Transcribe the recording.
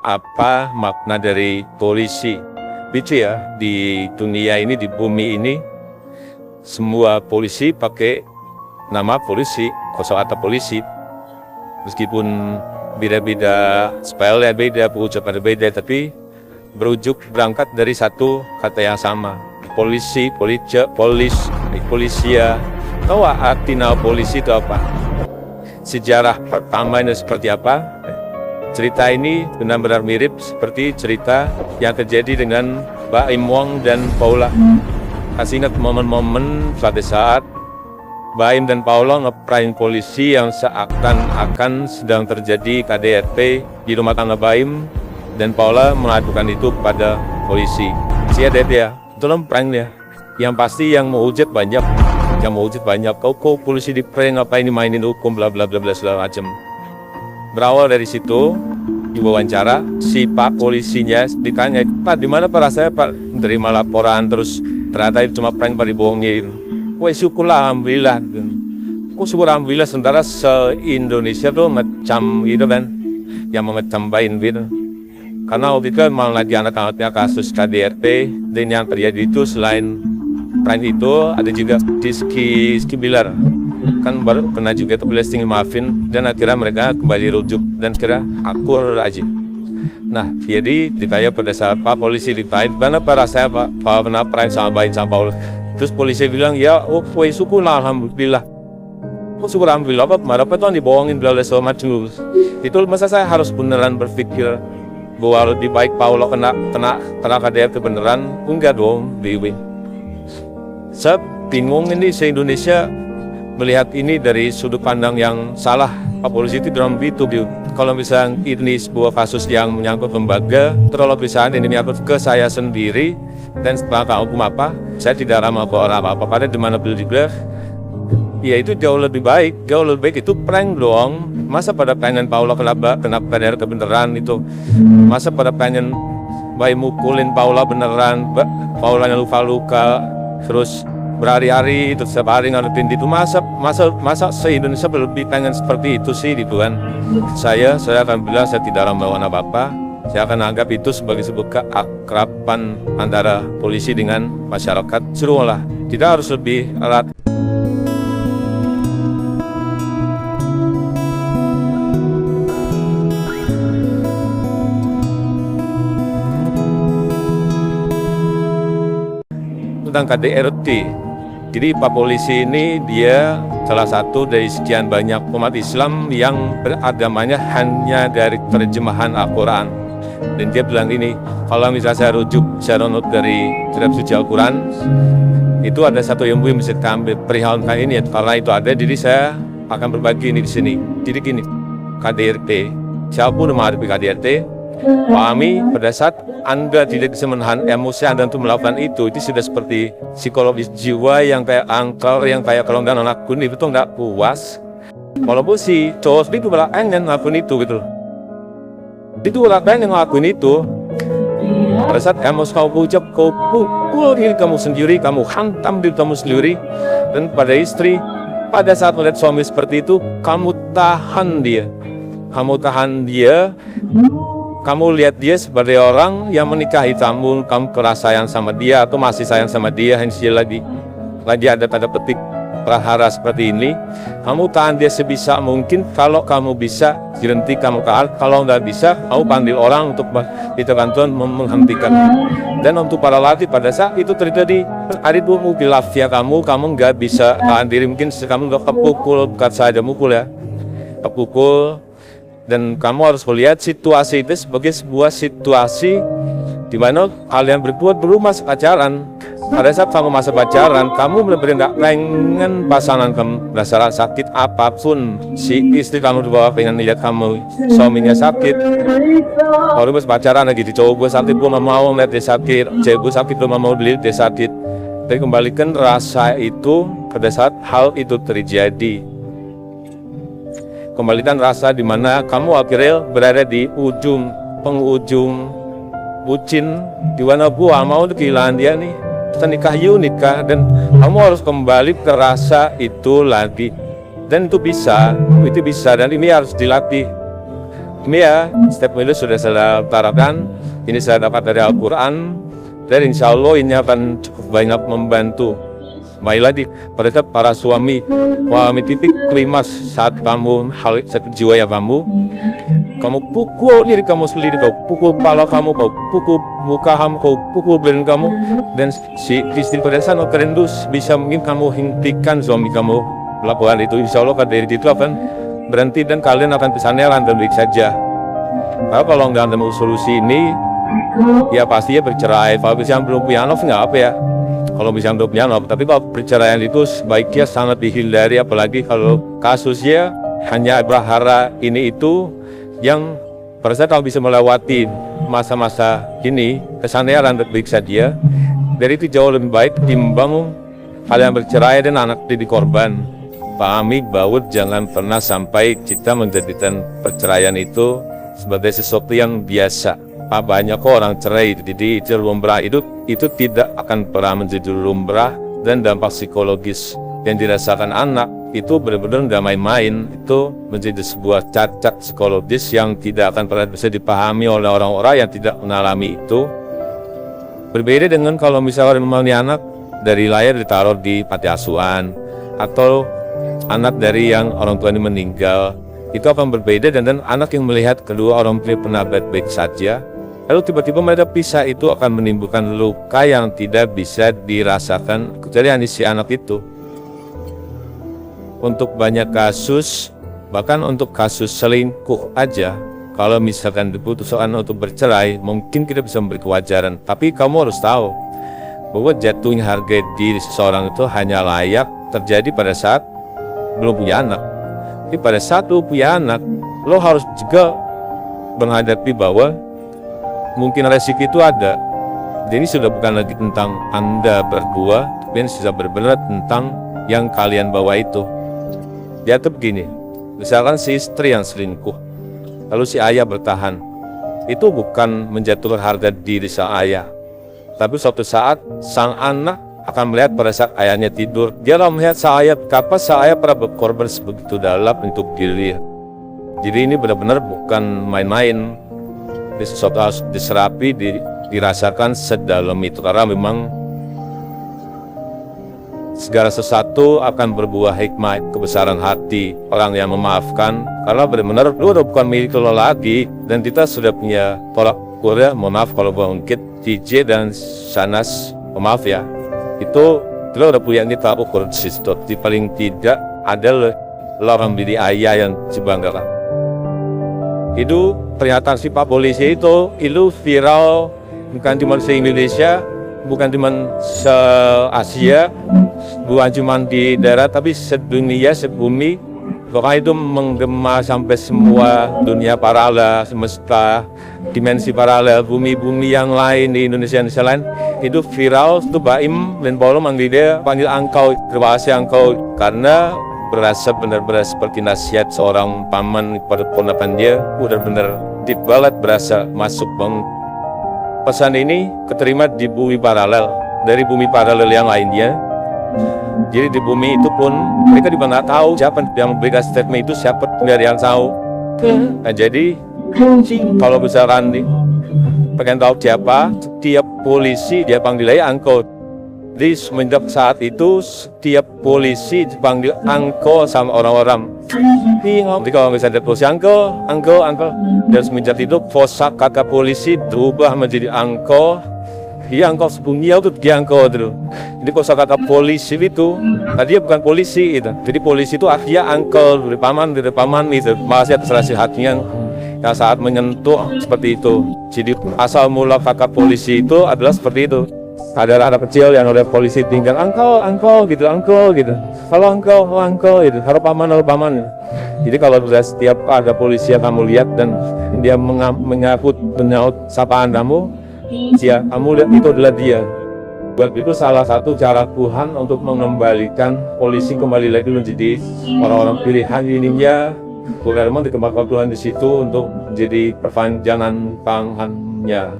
apa makna dari polisi. Lucu ya, di dunia ini, di bumi ini, semua polisi pakai nama polisi, kosakata polisi. Meskipun beda-beda spellnya beda, pengucapan beda, tapi berangkat dari satu kata yang sama. Polisi, polisia. Tahu arti nama polisi itu apa? Sejarah pertamanya seperti apa? Cerita ini benar-benar mirip seperti cerita yang terjadi dengan Baim Wong dan Paula. Kasih ingat momen-momen pada saat Baim dan Paula ngeprank polisi yang seakan-akan sedang terjadi KDRT di rumah tangga Baim, dan Paula mengadukan itu kepada polisi. Si ada dia, tolong prank dia. Yang pasti yang mau hujat banyak. Kau polisi di prank, ngapain mainin hukum, bla bla bla bla segala macam. Berawal dari situ, diwawancara si Pak polisinya ditanya, Pak, di mana Pak rasanya Pak menerima laporan, terus ternyata itu cuma prank, Pak, dibohongin. Wah, syukurlah, alhamdulillah. Kok syukur alhamdulillah, sementara se-Indonesia tuh macam gitu kan, yang memecambain gitu. Karena waktu itu malah di anak-anaknya kasus KDRT, dan yang terjadi itu selain prank itu ada juga Rizky Bilar, kan baru pernah juga itu blasting maafin, dan akhirnya mereka kembali rujuk dan kira akur aja. Nah, jadi ditanya pada saat Pak polisi ditanya, mana Pak rasanya Pak pernah prank sama Baim sama Paul? Terus polisi bilang, ya syukurlah alhamdulillah. Syukur alhamdulillah, apa tuh dibohongin bla bla segala macam. Itu masa saya harus beneran berpikir bahwa lebih baik Paula kena KDRT beneran? Enggak dong, Dewi. Saya bingung ini, se-Indonesia melihat ini dari sudut pandang yang salah. Pak polisi itu dalam itu. Kalau misalnya ini sebuah kasus yang menyangkut lembaga, terlalu misalnya ini menyangkut ke saya sendiri, dan setelah hukum apa, saya tidak ramah ke orang apa-apa. Padahal dimana beliau juga, ya itu jauh lebih baik itu prank doang. Masa pada pengen Paula kena KDRT beneran itu? Masa pada pengen Baim mukulin Paula beneran, Paula yang luka-luka, terus berhari-hari itu setiap hari ngadepin itu? Masa se-Indonesia lebih pengen seperti itu sih gitu kan? Saya akan bilang saya tidak melawan apa-apa. Saya akan anggap itu sebagai sebuah keakraban antara polisi dengan masyarakat. Serulah, tidak harus lebih erat. Tentang KDRT. Jadi Pak polisi ini dia salah satu dari sekian banyak umat Islam yang beragamanya hanya dari terjemahan Al-Quran. Dan dia bilang ini, kalau misalnya saya rujuk, saya runut dari kitab suci Al-Quran, itu ada satu ilmu yang bisa kita ambil perihal ini ya, karena itu ada, jadi saya akan berbagi ini di sini. Jadi gini, KDRT, siapapun menghadapi KDRT, pahami pada saat Anda tidak bisa menahan emosi Anda untuk melakukan itu sudah seperti psikologis jiwa yang kayak angkel, yang kayak kalau nggak ngelakuin itu nggak puas. Walaupun si cowok itu malah pengen ngelakuin itu gitu. Itu malah pengen ngelakuin itu. Pada saat emosi kau ucap, kau pukul diri kamu sendiri, kamu hantam diri kamu sendiri. Dan pada istri, pada saat melihat suami seperti itu, kamu tahan dia. Kamu lihat dia sebagai orang yang menikahi kamu kerasa sayang sama dia atau masih sayang sama dia, lagi ada tanda petik prahara seperti ini. Kamu tahan dia sebisa mungkin. Kalau kamu bisa, berhenti kamu kalah. Kalau nggak bisa, kamu panggil orang untuk itu kan Tuhan menghentikan. Dan untuk para laki pada saat itu terjadi, ada dua mungkin lafia kamu nggak bisa tahan diri, mungkin kamu nggak kepukul, bukan saja mukul ya, kepukul. Dan kamu harus melihat situasi itu sebagai sebuah situasi di mana kalian berdua masa pacaran. Pada saat kamu masa pacaran, kamu benar-benar nggak pengen pasangan kamu merasa sakit apapun. Si istri kamu di bawah pengen lihat kamu suaminya sakit. Kalau pas pacaran lagi di cowok gue sakit, gue mau lihat dia sakit. Cewek gue sakit, gue mau lihat dia sakit. Jadi kembalikan rasa itu pada saat hal itu terjadi. Kembalikan rasa di mana kamu akhirnya berada di penghujung bucin, di mana gua mau kehilangan dia nih, kita nikah dan kamu harus kembali ke rasa itu lagi. Dan itu bisa dan ini harus dilatih. Ini ya, setiap pemilu sudah saya utarakan, ini saya dapat dari Al-Quran, dan insya Allah ini akan cukup banyak membantu. Baik lagi, pada saat para suami titik klimas saat kamu hal jiwa ya kamu pukul diri kamu sendiri, kau pukul kepala kamu, kau pukul muka kamu, kau pukul badan kamu, dan si istri pada saat kerendus bisa mungkin kamu hentikan suami kamu melakukan itu. Insya Allah dari itu akan berhenti dan kalian akan pesannya lantai baik saja. Kalau nggak ada solusi ini, ya pastinya bercerai. Kalau bisa belum punya anak nggak apa ya. Kalau bisa belum punya anak, tapi kalau perceraian itu sebaiknya sangat dihindari, apalagi kalau kasusnya hanya berhara ini itu yang pada saat kamu bisa melewati masa-masa ini, kesannya lantai baik saja. Dari itu jauh lebih baik timbang kalian bercerai dan anak jadi korban. Pahami bahwa jangan pernah sampai kita menjadikan perceraian itu sebagai sesuatu yang biasa. Banyak orang cerai, jadi itu lumrah, itu tidak akan pernah menjadi lumrah, dan dampak psikologis yang dirasakan anak itu benar-benar tidak main-main. Itu menjadi sebuah cacat psikologis yang tidak akan pernah bisa dipahami oleh orang-orang yang tidak mengalami itu. Berbeda dengan kalau misalnya memiliki anak dari lahir ditaruh di panti asuhan, atau anak dari yang orang tuanya meninggal, itu akan berbeda. Dan anak yang melihat kedua orang tua pernah baik-baik saja, lalu tiba-tiba mereka pisah, itu akan menimbulkan luka yang tidak bisa dirasakan dari si anak itu. Untuk banyak kasus, bahkan untuk kasus selingkuh aja, kalau misalkan diputuskan untuk bercerai, mungkin kita bisa memberi kewajaran. Tapi kamu harus tahu bahwa jatuhnya harga diri seseorang itu hanya layak terjadi pada saat belum punya anak. Tapi pada saat lu punya anak, lo harus juga menghadapi bahwa mungkin resiko itu ada. Jadi ini sudah bukan lagi tentang Anda berdua, tapi sudah benar-benar tentang yang kalian bawa itu. Dia tuh begini, misalkan si istri yang selingkuh, lalu si ayah bertahan, itu bukan menjatuhkan harga diri sang ayah, tapi suatu saat sang anak akan melihat pada saat ayahnya tidur, dia akan melihat sang ayah, kapan sang ayah pernah berkorban sebegitu dalam untuk diri. Jadi ini benar-benar bukan main-main. Sesuatu harus diserapi, dirasakan sedalam itu, karena memang segala sesuatu akan berbuah hikmah, kebesaran hati orang yang memaafkan, karena benar-benar lu udah bukan milik lo lagi, dan kita sudah punya tolak ukur ya. Mohon maaf kalau mungkin DJ dan Sanas, maaf ya, itu lo udah punya ini tolak ukur situ. Di paling tidak ada orang diri ayah yang dibanggakan. Itu pernyataan si Pak Polisi itu viral bukan cuma se Indonesia, bukan cuma se Asia, bukan cuma di daerah, tapi sedunia, sebumi. Pokoknya itu menggema sampai semua dunia paralel, semesta, dimensi paralel, bumi-bumi yang lain di Indonesia lain. Itu viral, itu Baim dan Paulo manggil dia, panggil engkau, terima kasih engkau, karena berasa benar-benar seperti nasihat seorang paman pada ponakan dia, benar-benar dibalat, berasa masuk bang. Pesan ini keterima di bumi paralel, dari bumi paralel yang lainnya. Jadi di bumi itu pun mereka di mana tahu siapa yang memberikan statement itu, siapa dari yang tahu. Nah, jadi kalau misalkan pengen tahu siapa, setiap polisi dia panggil aja engkau. Di semenjak saat itu setiap polisi dipanggil angko sama orang-orang. Jadi kalau misalnya polisi angko. Dan semenjak itu kosakata polisi berubah menjadi angko. Dia angko sebelumnya itu dia angko dulu. Jadi kosakata polisi itu tadi bukan polisi itu. Jadi polisi itu artinya angko dari paman itu. Masih atas nasihatnya yang saat menyentuh seperti itu. Jadi asal mula kata polisi itu adalah seperti itu. Ada anak kecil yang oleh polisi tinggal angkol gitu. Kalau angkol gitu, harus paman. Jadi kalau setiap ada polisi yang kamu lihat dan dia menyaut sapaan kamu, ya kamu lihat itu adalah dia. Buat itu salah satu cara Tuhan untuk mengembalikan polisi kembali lagi menjadi orang-orang pilihan ininya. Bukan memang dikembangkan Tuhan di situ untuk menjadi perpanjangan tangannya.